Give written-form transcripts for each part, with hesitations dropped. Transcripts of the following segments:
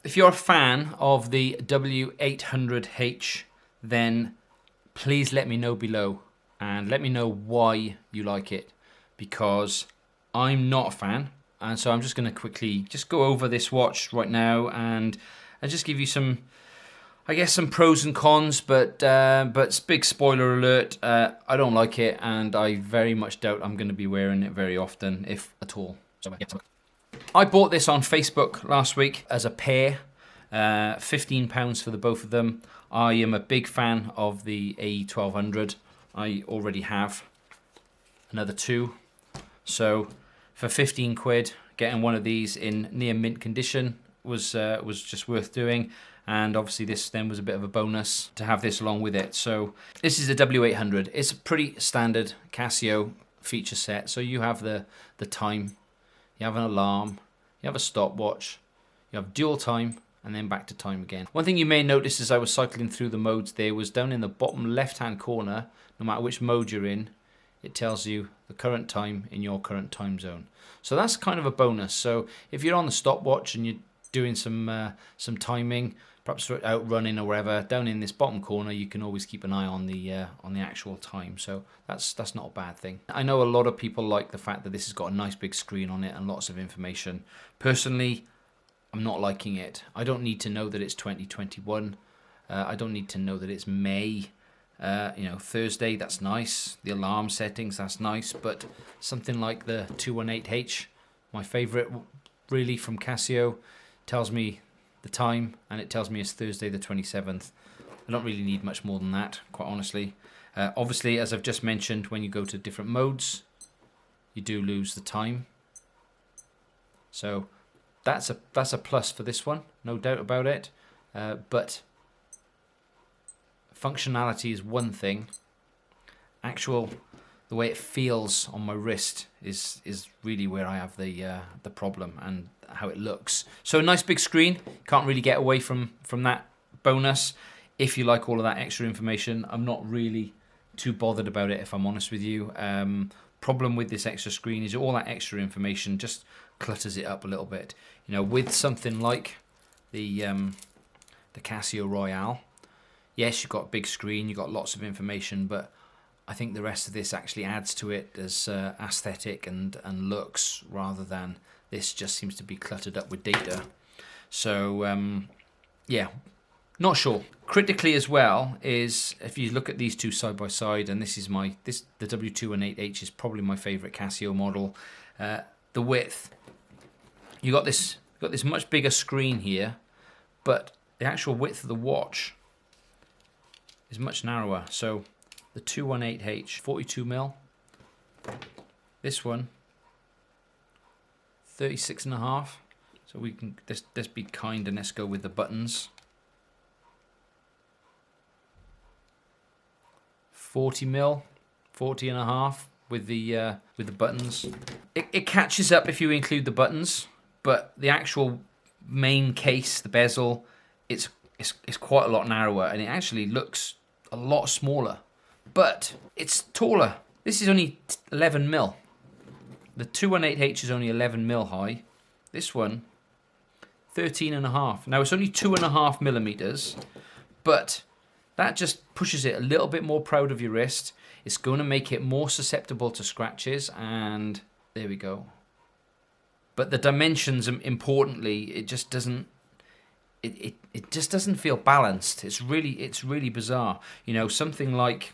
If you're a fan of the W-800H, then please let me know below and let me know why you like it, because I'm not a fan. And so I'm just going to quickly just go over this watch right now and just give you some, I guess, some pros and cons, but big spoiler alert, I don't like it, and I very much doubt I'm going to be wearing it very often, if at all. So yeah. I bought this on Facebook last week as a pair, £15 for the both of them. I am a big fan of the AE1200. I already have another two. So for 15 quid, getting one of these in near mint condition was just worth doing. And obviously this then was a bit of a bonus to have this along with it. So this is a W800. It's a pretty standard Casio feature set. So you have the time, you have an alarm, you have a stopwatch, you have dual time, and then back to time again. One thing you may notice as I was cycling through the modes there was down in the bottom left-hand corner, no matter which mode you're in, it tells you the current time in your current time zone. So that's kind of a bonus. So if you're on the stopwatch and you're doing some timing, perhaps out running or wherever, down in this bottom corner you can always keep an eye on the actual time. So that's not a bad thing. I know a lot of people like the fact that this has got a nice big screen on it and lots of information. Personally, I'm not liking it. I don't need to know that it's 2021. I don't need to know that it's May. Thursday, that's nice. The alarm settings, that's nice. But something like the 218H, my favorite really from Casio, tells me the time, and it tells me it's Thursday the 27th. I don't really need much more than that, quite honestly. Obviously, as I've just mentioned, when you go to different modes, you do lose the time. So that's a plus for this one, no doubt about it. But functionality is one thing. The way it feels on my wrist is really where I have the problem, and how it looks. So a nice big screen, can't really get away from that bonus. If you like all of that extra information, I'm not really too bothered about it, if I'm honest with you. Problem with this extra screen is all that extra information just clutters it up a little bit. With something like the Casio Royale, yes, you've got a big screen, you've got lots of information, but I think the rest of this actually adds to it as aesthetic and looks, rather than this just seems to be cluttered up with data. So yeah, not sure. Critically as well is, if you look at these two side by side, and this is the W218H is probably my favorite Casio model. The width, you got this much bigger screen here, but the actual width of the watch is much narrower. So the 218H, 42mm. This one, 36.5. So we can let's be kind and let's go with the buttons. 40mm, 40.5 with the buttons. It catches up if you include the buttons, but the actual main case, the bezel, it's quite a lot narrower, and it actually looks a lot smaller. But it's taller. This is only 11mm. The 218H is only 11mm high. This one, 13.5. Now it's only 2.5 millimeters, but that just pushes it a little bit more proud of your wrist. It's going to make it more susceptible to scratches, and there we go. But the dimensions, importantly, it just doesn't. It just doesn't feel balanced. It's really bizarre. Something like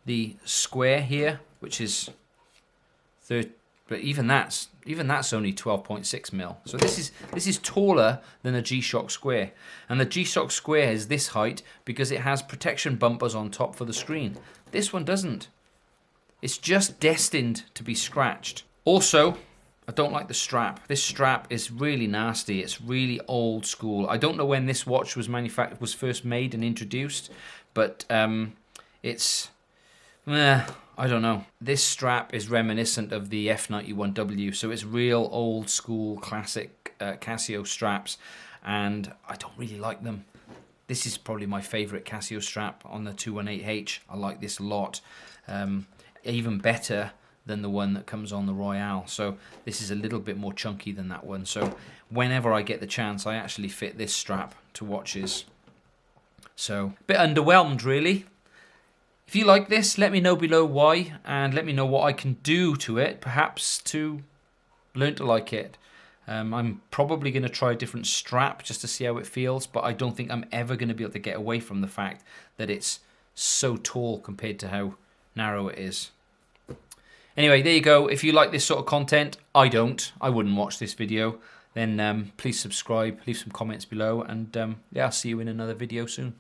the square here, which is but even that's only 12.6mm. So this is taller than a G-Shock Square, and the G-Shock Square is this height because it has protection bumpers on top for the screen. This one doesn't. It's just destined to be scratched. Also, I don't like the strap. This strap is really nasty. It's really old school. I don't know when this watch was first made and introduced, but I don't know. This strap is reminiscent of the F91W, so it's real old school classic Casio straps, and I don't really like them. This is probably my favorite Casio strap on the 218H. I like this a lot. Even better than the one that comes on the Royale. So this is a little bit more chunky than that one. So whenever I get the chance, I actually fit this strap to watches. So a bit underwhelmed, really. If you like this, let me know below why, and let me know what I can do to it, perhaps to learn to like it. I'm probably going to try a different strap just to see how it feels, but I don't think I'm ever going to be able to get away from the fact that it's so tall compared to how narrow it is. Anyway, there you go. If you like this sort of content, I wouldn't watch this video, then please subscribe, leave some comments below, and yeah, I'll see you in another video soon.